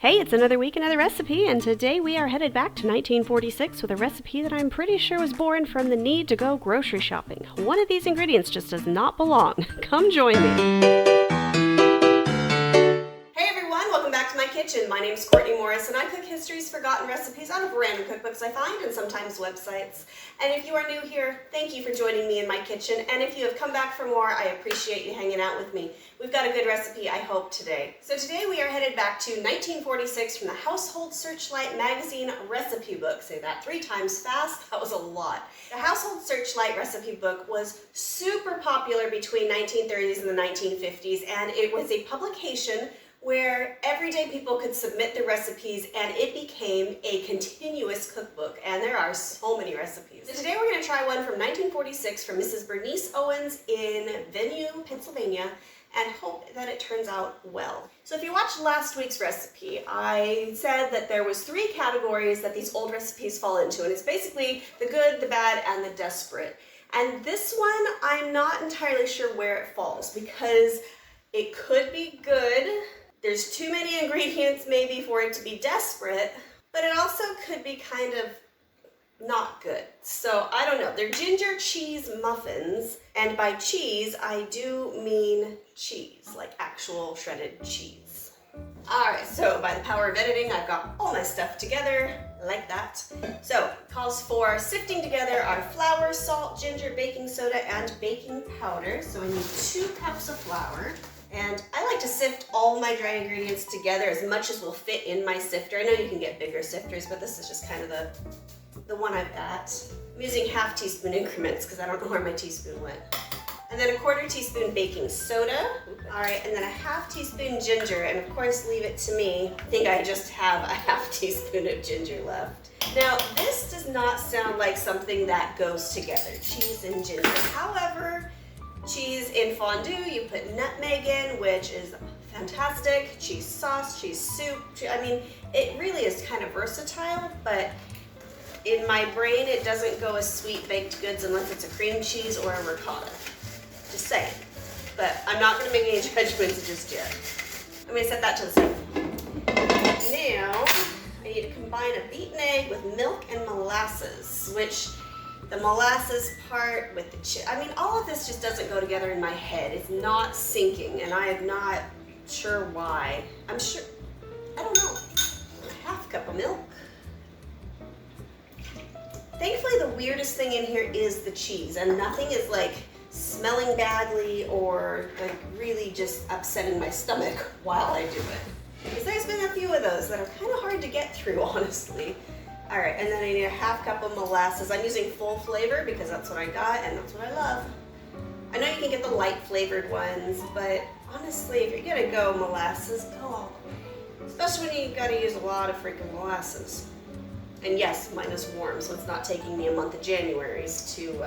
Hey, it's another week, another recipe, and today we are headed back to 1946 with a recipe that I'm pretty sure was born from the need to go grocery shopping. One of these ingredients just does not belong. Come join me. Hey everyone, welcome back to my kitchen. My name is Courtney Morris and I cook history's forgotten recipes out of random cookbooks I find and sometimes websites. And if you are new here, thank you for joining me in my kitchen, and if you have come back for more, I appreciate you hanging out with me. We've got a good recipe, I hope, today. So today we are headed back to 1946 from the Household Searchlight magazine recipe book. Say that 3 times fast, that was a lot. The Household Searchlight recipe book was super popular between 1930s and the 1950s, and it was a publication where everyday people could submit their recipes and it became a continuous cookbook, and there are so many recipes. So today we're going to try one from 1946 from Mrs. Bernice Owens in Venue, Pennsylvania, and hope that it turns out well. So if you watched last week's recipe, I said that there was 3 categories that these old recipes fall into, and it's basically the good, the bad, and the desperate. And this one, I'm not entirely sure where it falls because it could be good. There's too many ingredients maybe for it to be desperate, but it also could be kind of not good. So I don't know. They're ginger cheese muffins, and by cheese I do mean cheese, like actual shredded cheese. Alright, so by the power of editing, I've got all my stuff together like that. So it calls for sifting together our flour, salt, ginger, baking soda, and baking powder. So I need 2 cups of flour. And I like to sift all my dry ingredients together as much as will fit in my sifter. I know you can get bigger sifters, but this is just kind of the one I've got. I'm using ½ teaspoon increments because I don't know where my teaspoon went. And then a ¼ teaspoon baking soda. All right, and then a ½ teaspoon ginger, and of course leave it to me. I think I just have a ½ teaspoon of ginger left. Now, this does not sound like something that goes together, cheese and ginger. However, cheese in fondue, you put nutmeg in, which is fantastic. Cheese sauce, cheese soup. I mean, it really is kind of versatile, but in my brain, it doesn't go as sweet baked goods unless it's a cream cheese or a ricotta. Just saying. But I'm not going to make any judgments just yet. I'm going to set that to the side. Now, I need to combine a beaten egg with milk and molasses, which the molasses part with the I mean, all of this just doesn't go together in my head. It's not syncing, and I am not sure why. I don't know. A ½ cup of milk. Thankfully, the weirdest thing in here is the cheese, and nothing is like smelling badly or like really just upsetting my stomach while I do it. Because there's been a few of those that are kind of hard to get through, honestly. All right, and then I need a ½ cup of molasses. I'm using full flavor because that's what I got and that's what I love. I know you can get the light flavored ones, but honestly, if you're gonna go molasses, go all the way. Especially when you gotta use a lot of freaking molasses. And yes, mine is warm, so it's not taking me a month of Januaries to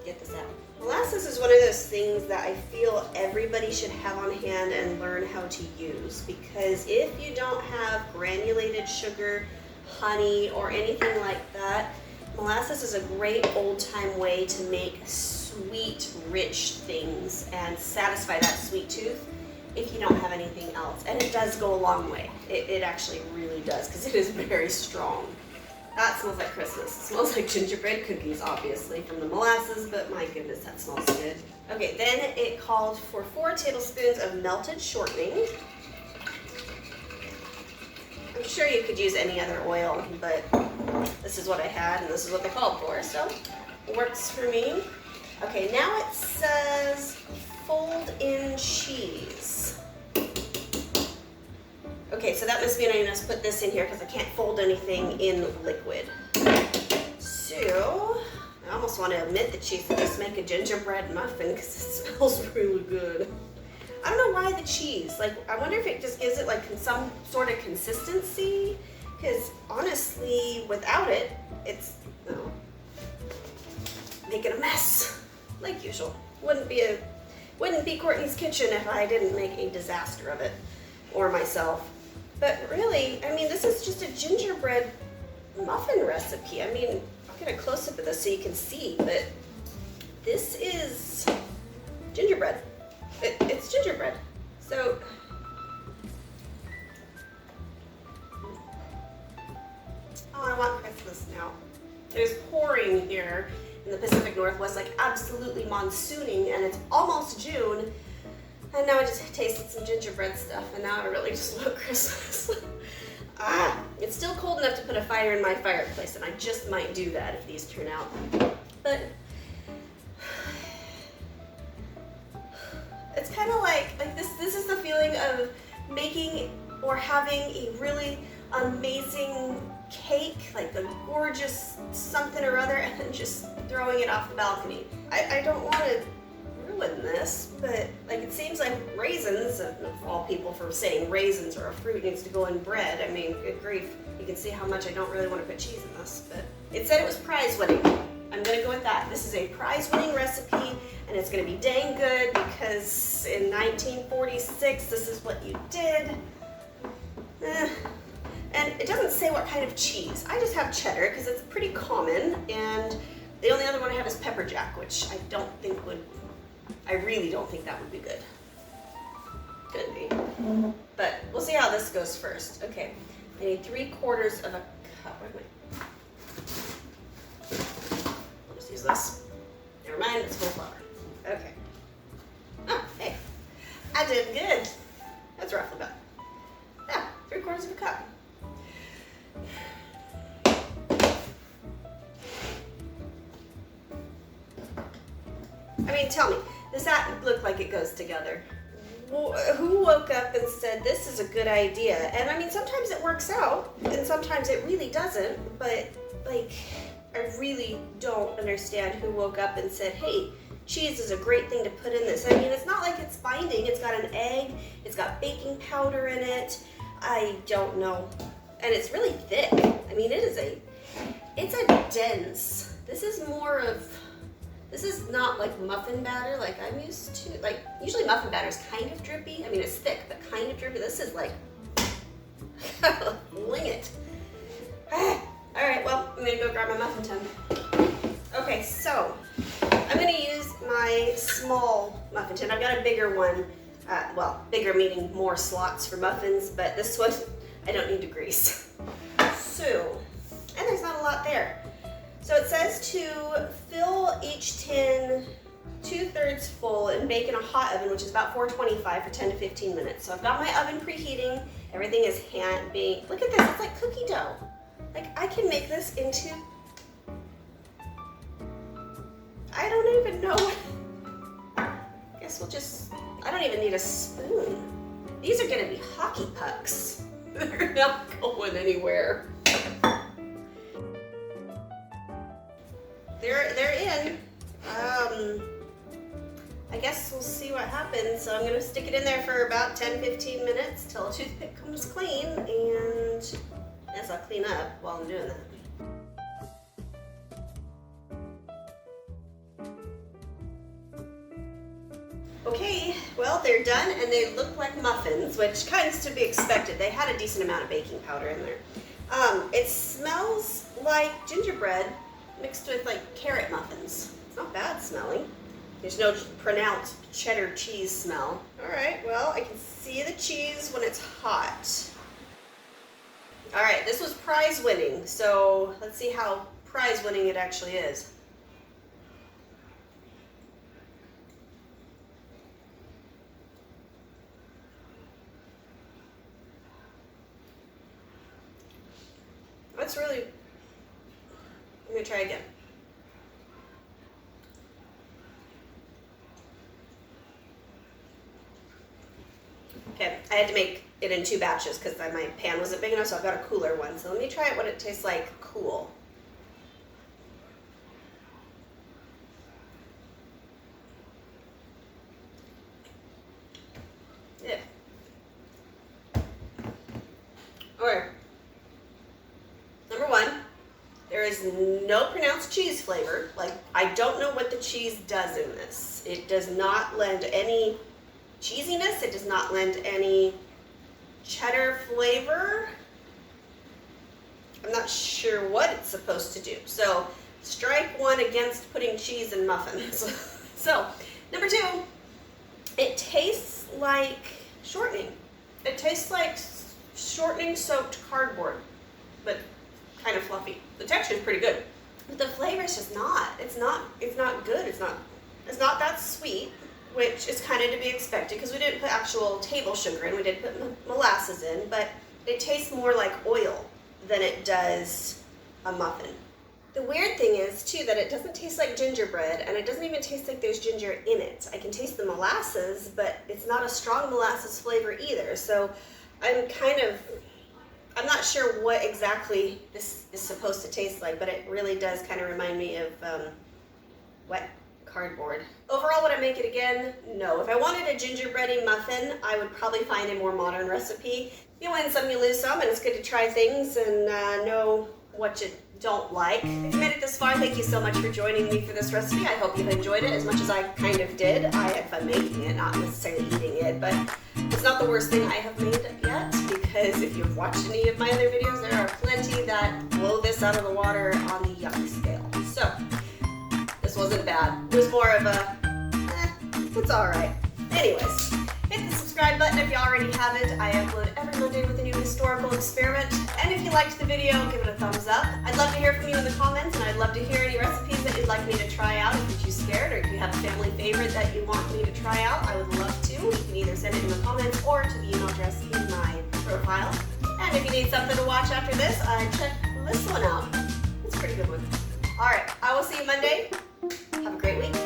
get this out. Molasses is one of those things that I feel everybody should have on hand and learn how to use, because if you don't have granulated sugar, honey, or anything like that, molasses is a great old-time way to make sweet, rich things and satisfy that sweet tooth if you don't have anything else. And it does go a long way. It actually really does, because it is very strong. That smells like Christmas. It smells like gingerbread cookies, obviously, from the molasses, but my goodness, that smells good. Okay, then it called for 4 tablespoons of melted shortening. I'm sure you could use any other oil, but this is what I had, and this is what they called for, so it works for me. Okay, now it says fold in cheese. Okay, so that must mean I must put this in here because I can't fold anything in liquid. So, I almost want to omit the cheese and just make a gingerbread muffin because it smells really good. I don't know why the cheese. Like, I wonder if it just gives it like some sort of consistency. Because honestly, without it, it's making a mess, like usual. Wouldn't be Courtney's kitchen if I didn't make a disaster of it, or myself. But really, I mean, this is just a gingerbread muffin recipe. I mean, I'll get a close up of this so you can see, but this is gingerbread. It's gingerbread. So this now. It is pouring here in the Pacific Northwest, like absolutely monsooning, and it's almost June. And now I just tasted some gingerbread stuff, and now I really just want Christmas. It's still cold enough to put a fire in my fireplace, and I just might do that if these turn out. But it's kind of like this is the feeling of making or having a really amazing cake, like a gorgeous something or other, and then just throwing it off the balcony. I don't want to ruin this, but like it seems like raisins, of all people for saying raisins or a fruit needs to go in bread. I mean, good grief. You can see how much I don't really want to put cheese in this, but it said it was prize winning. I'm gonna go with that. This is a prize winning recipe, and it's gonna be dang good because in 1946, this is what you did. And it doesn't say what kind of cheese. I just have cheddar because it's pretty common, and the only other one I have is pepper jack, which I really don't think that would be good. Could be. But we'll see how this goes first. Okay, I need 3/4 of a cup. Where am I? I'll just use this. Never mind, it's full flour. Okay. Oh, hey, I did good. That's roughly about. Yeah, 3/4 of a cup. I mean, tell me, does that look like it goes together? Who woke up and said, this is a good idea? And I mean, sometimes it works out, and sometimes it really doesn't, but like, I really don't understand who woke up and said, hey, cheese is a great thing to put in this. I mean, it's not like it's binding. It's got an egg, it's got baking powder in it. I don't know. And it's really thick. I mean, it's a dense. This is not like muffin batter like I'm used to. Like, usually muffin batter is kind of drippy. I mean, it's thick, but kind of drippy. This is like, wing it. All right, well, I'm gonna go grab my muffin tin. Okay, so I'm gonna use my small muffin tin. I've got a bigger one. Well, bigger meaning more slots for muffins, but this one I don't need to grease. So, and there's not a lot there. So it says to fill each tin 2/3 full and bake in a hot oven, which is about 425 for 10 to 15 minutes. So I've got my oven preheating. Everything is hand baked. Look at this, it's like cookie dough. Like I can make this into, I don't even know. I guess I don't even need a spoon. These are gonna be hockey pucks. They're not going anywhere. They're in. I guess we'll see what happens. So I'm gonna stick it in there for about 10-15 minutes till a toothpick comes clean, and as I'll clean up while I'm doing that. Okay, well, they're done, and they look like muffins, which kind of is to be expected. They had a decent amount of baking powder in there. It smells like gingerbread mixed with like carrot muffins. It's not bad smelling. There's no pronounced cheddar cheese smell. All right, well, I can see the cheese when it's hot. All right, this was prize winning, so let's see how prize winning it actually is. That's really, I'm gonna try again. Okay, I had to make it in 2 batches because my pan wasn't big enough, so I've got a cooler one. So let me try it what it tastes like cool. Yeah. Okay. Number 1, there is no pronounced cheese flavor. Like, I don't know what the cheese does in this. It does not lend any cheesiness. It does not lend any cheddar flavor. I'm not sure what it's supposed to do. So, strike 1 against putting cheese in muffins. So, number 2, it tastes like shortening. It tastes like shortening soaked cardboard, but kind of fluffy. The texture is pretty good, but the flavor is just not. It's not good. It's not that sweet, which is kind of to be expected because we didn't put actual table sugar in. We did put molasses in, but it tastes more like oil than it does a muffin. The weird thing is, too, that it doesn't taste like gingerbread, and it doesn't even taste like there's ginger in it. I can taste the molasses, but it's not a strong molasses flavor either. So I'm not sure what exactly this is supposed to taste like, but it really does kind of remind me of wet cardboard. Overall, would I make it again? No. If I wanted a gingerbready muffin, I would probably find a more modern recipe. You win some, you lose some, and it's good to try things and know what you don't like. If you made it this far, thank you so much for joining me for this recipe. I hope you've enjoyed it as much as I kind of did. I had fun making it, not necessarily eating it, but it's not the worst thing I have made yet, because if you've watched any of my other videos, there are plenty that blow this out of the water on the yuck scale. So, this wasn't bad. It was more of a, it's alright. Anyways, hit the subscribe button if you already haven't. I upload every Monday with a new historical experiment. And if you liked the video, give it a thumbs up. I'd love to hear from you in the comments, and I'd love to hear any recipes that you'd like me to try out if you're too scared, or if you have a family favorite that you want me to try out. I would love to. You can either send it in the comments or to the email address in my profile. And if you need something to watch after this, check this one out. It's a pretty good one. Alright, I will see you Monday. Have a great week.